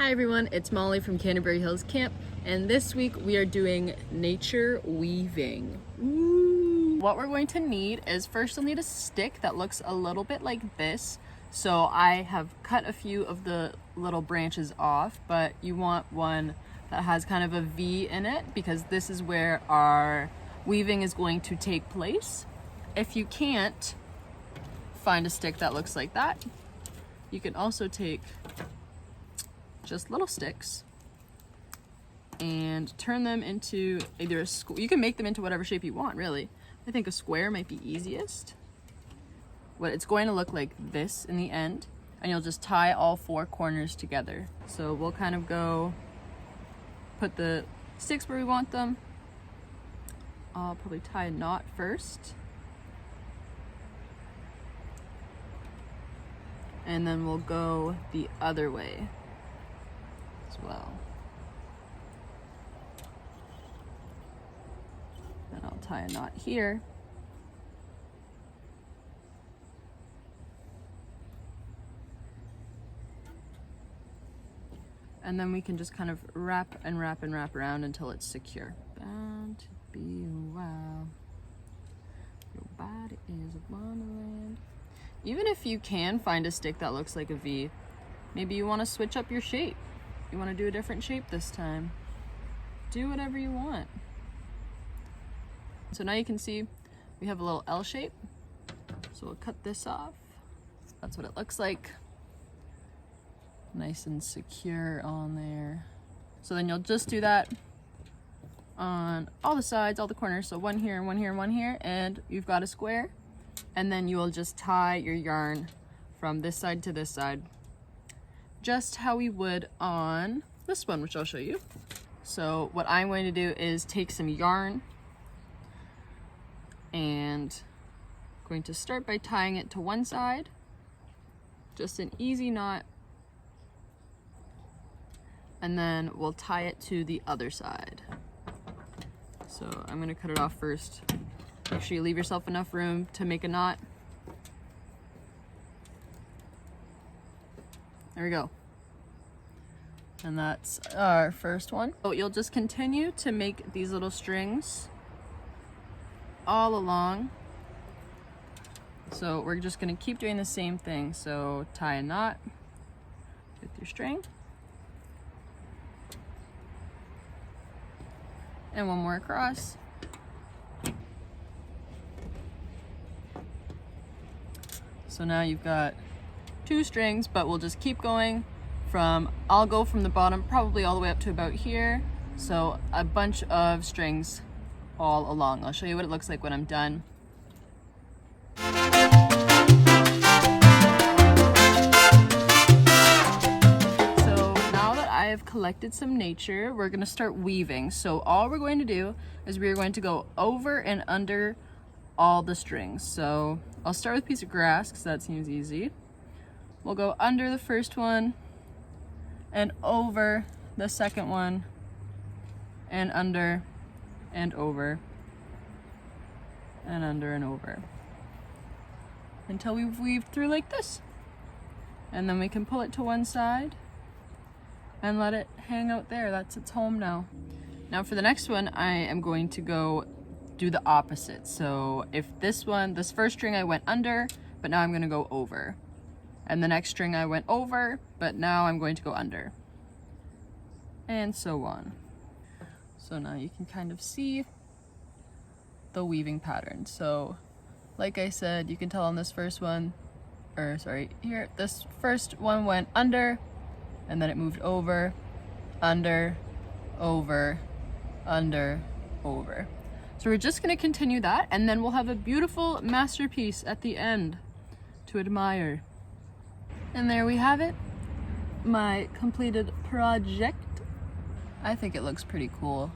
Hi everyone, it's Molly from Canterbury Hills Camp, and this week we are doing nature weaving. Ooh. What we're going to need is first you'll need a stick that looks a little bit like this. So I have cut a few of the little branches off, but you want one that has kind of a V in it because this is where our weaving is going to take place. If you can't find a stick that looks like that, you can also take just little sticks and turn them into either a square. You can make them into whatever shape you want, really. I think a square might be easiest. What it's going to look like this in the end, and you'll just tie all four corners together. So we'll kind of go put the sticks where we want them. I'll probably tie a knot first, and then we'll go the other way as well. Then I'll tie a knot here. And then we can just kind of wrap and wrap and wrap around until it's secure. Bound to be a wow. Your body is a wonderland. Even if you can find a stick that looks like a V, maybe you want to switch up your shape. You want to do a different shape this time. Do whatever you want. So now you can see we have a little L shape. So we'll cut this off. That's what it looks like. Nice and secure on there. So then you'll just do that on all the sides, all the corners. So one here, one here, one here, and you've got a square. And then you will just tie your yarn from this side to this side, just how we would on this one, which I'll show you. So what I'm going to do is take some yarn and I'm going to start by tying it to one side, just an easy knot, and then we'll tie it to the other side. So I'm going to cut it off first. Make sure you leave yourself enough room to make a knot. There we go. And that's our first one. So you'll just continue to make these little strings all along. So we're just going to keep doing the same thing. So tie a knot with your string. And one more across. So now you've got two strings, but we'll just keep going from, I'll go from the bottom probably all the way up to about here. So a bunch of strings all along. I'll show you what it looks like when I'm done. I've collected some nature, we're going to start weaving. So all we're going to do is we're going to go over and under all the strings. So I'll start with a piece of grass because that seems easy. We'll go under the first one and over the second one and under and over and under and over until we've weaved through like this. And then we can pull it to one side and let it hang out there. That's its home now. Now for the next one, I am going to go do the opposite. So if this first string I went under, but now I'm gonna go over. And the next string I went over, but now I'm going to go under. And so on. So now you can kind of see the weaving pattern. So like I said, you can tell on this first one, or sorry, here, this first one went under, and then it moved over, under, over, under, over. So we're just gonna continue that, and then we'll have a beautiful masterpiece at the end to admire. And there we have it, my completed project. I think it looks pretty cool.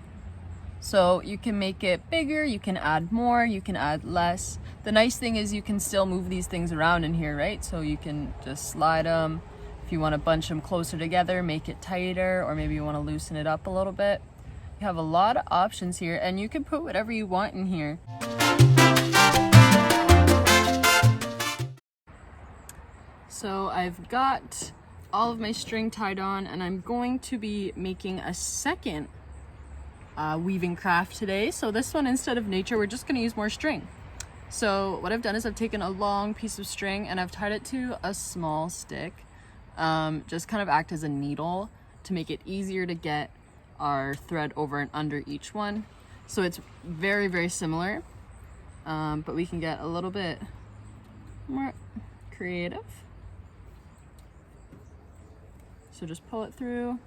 So you can make it bigger, you can add more, you can add less. The nice thing is you can still move these things around in here, right? So you can just slide them. If you want to bunch them closer together, make it tighter, or maybe you want to loosen it up a little bit. You have a lot of options here, and you can put whatever you want in here. So I've got all of my string tied on, and I'm going to be making a second weaving craft today. So this one, instead of nature, we're just gonna use more string. So what I've done is I've taken a long piece of string and I've tied it to a small stick, just kind of act as a needle to make it easier to get our thread over and under each one. So it's very, very similar, but we can get a little bit more creative. So just pull it through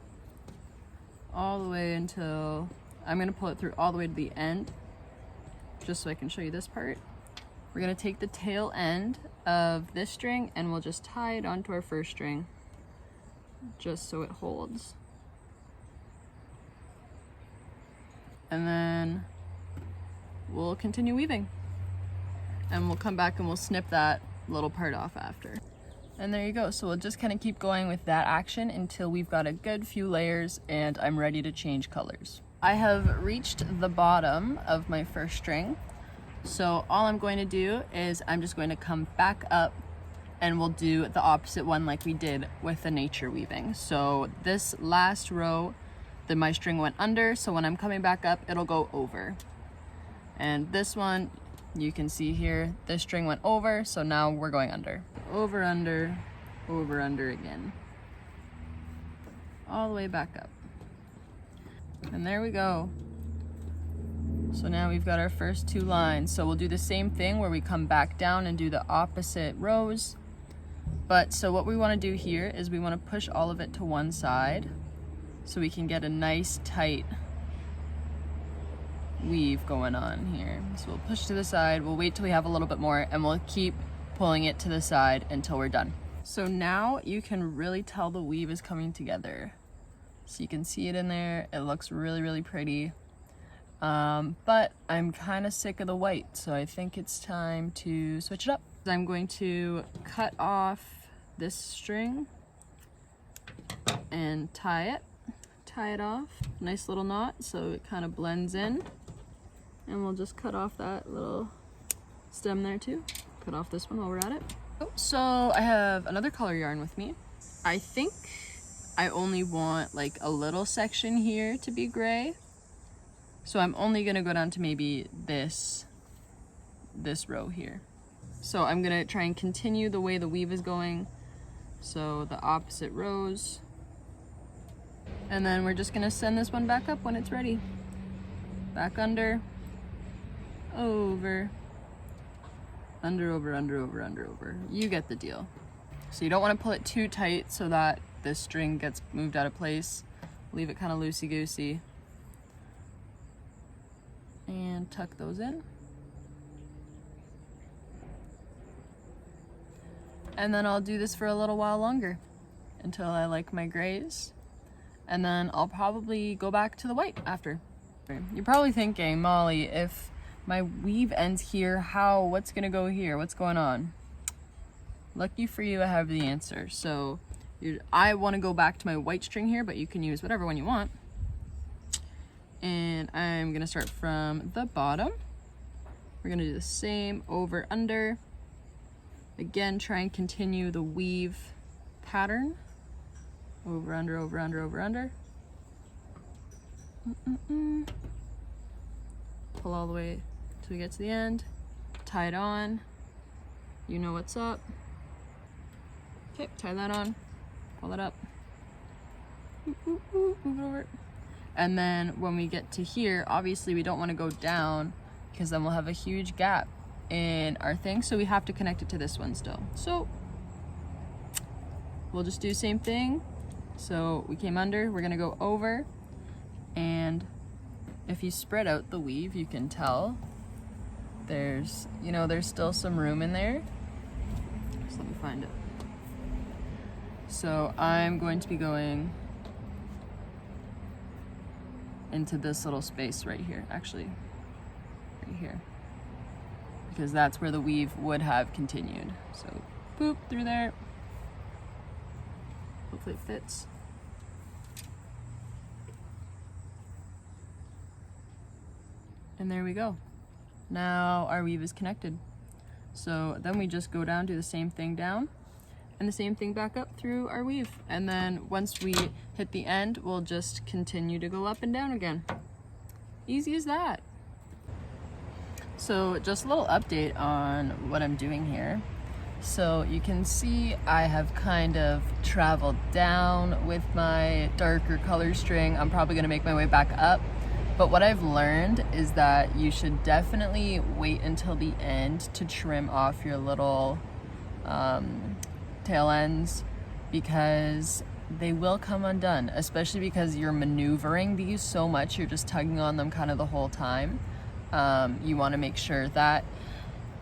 all the way until, I'm gonna pull it through all the way to the end, just so I can show you this part. We're gonna take the tail end of this string and we'll just tie it onto our first string, just so it holds. And then we'll continue weaving. And we'll come back and we'll snip that little part off after. And there you go. So we'll just kind of keep going with that action until we've got a good few layers and I'm ready to change colors. I have reached the bottom of my first string. So all I'm going to do is I'm just going to come back up and we'll do the opposite one like we did with the nature weaving. So this last row, then my string went under, so when I'm coming back up, it'll go over. And this one, you can see here, this string went over, so now we're going under. Over, under again. All the way back up. And there we go. So now we've got our first two lines. So we'll do the same thing where we come back down and do the opposite rows. But so what we want to do here is we want to push all of it to one side so we can get a nice tight weave going on here. So we'll push to the side, we'll wait till we have a little bit more, and we'll keep pulling it to the side until we're done. So now you can really tell the weave is coming together. So you can see it in there, it looks really, really pretty. But I'm kind of sick of the white, so I think it's time to switch it up. I'm going to cut off this string and tie it off, nice little knot so it kind of blends in. And we'll just cut off that little stem there too. Cut off this one while we're at it. So I have another color yarn with me. I think I only want like a little section here to be gray. So I'm only gonna go down to maybe this row here. So I'm gonna try and continue the way the weave is going. So the opposite rows. And then we're just gonna send this one back up when it's ready. Back under, over, under, over, under, over, under, over. You get the deal. So you don't wanna pull it too tight so that this string gets moved out of place. Leave it kind of loosey-goosey. And tuck those in. And then I'll do this for a little while longer until I like my grays. And then I'll probably go back to the white after. You're probably thinking, Molly, if my weave ends here, what's gonna go here? What's going on? Lucky for you, I have the answer. So I wanna go back to my white string here, but you can use whatever one you want. And I'm gonna start from the bottom. We're gonna do the same over, under. Again, try and continue the weave pattern. Over, under, over, under, over, under. Pull all the way till we get to the end. Tie it on. You know what's up. Okay, tie that on. Pull it up. Move it over. And then when we get to here, obviously we don't want to go down because then we'll have a huge gap in our thing. So we have to connect it to this one still. So we'll just do the same thing. So we came under, we're gonna go over, and if you spread out the weave, you can tell there's still some room in there. So let me find it. So I'm going to be going into this little space right here, actually, right here, because that's where the weave would have continued. So boop through there. Hopefully it fits. And there we go. Now our weave is connected. So then we just go down, do the same thing down, and the same thing back up through our weave. And then once we hit the end, we'll just continue to go up and down again. Easy as that. So just a little update on what I'm doing here. So you can see I have kind of traveled down with my darker color string. I'm probably gonna make my way back up. But what I've learned is that you should definitely wait until the end to trim off your little tail ends, because they will come undone, especially because you're maneuvering these so much, you're just tugging on them kind of the whole time. You want to make sure that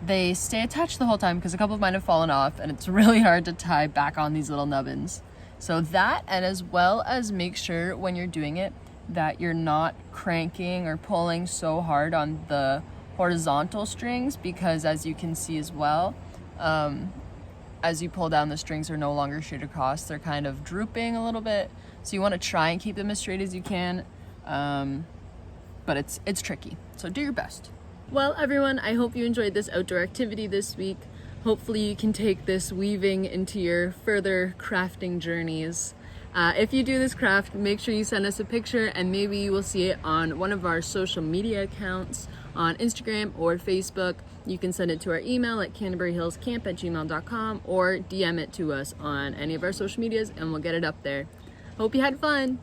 they stay attached the whole time, because a couple of mine have fallen off and it's really hard to tie back on these little nubbins. So that, and as well as make sure when you're doing it that you're not cranking or pulling so hard on the horizontal strings, because as you can see as well, as you pull down, the strings are no longer straight across, they're kind of drooping a little bit. So you want to try and keep them as straight as you can, but it's tricky, so do your best. Well everyone, I hope you enjoyed this outdoor activity this week. Hopefully you can take this weaving into your further crafting journeys. If you do this craft, make sure you send us a picture and maybe you will see it on one of our social media accounts on Instagram or Facebook. You can send it to our email at canterburyhillscamp@gmail.com or DM it to us on any of our social medias and we'll get it up there. Hope you had fun!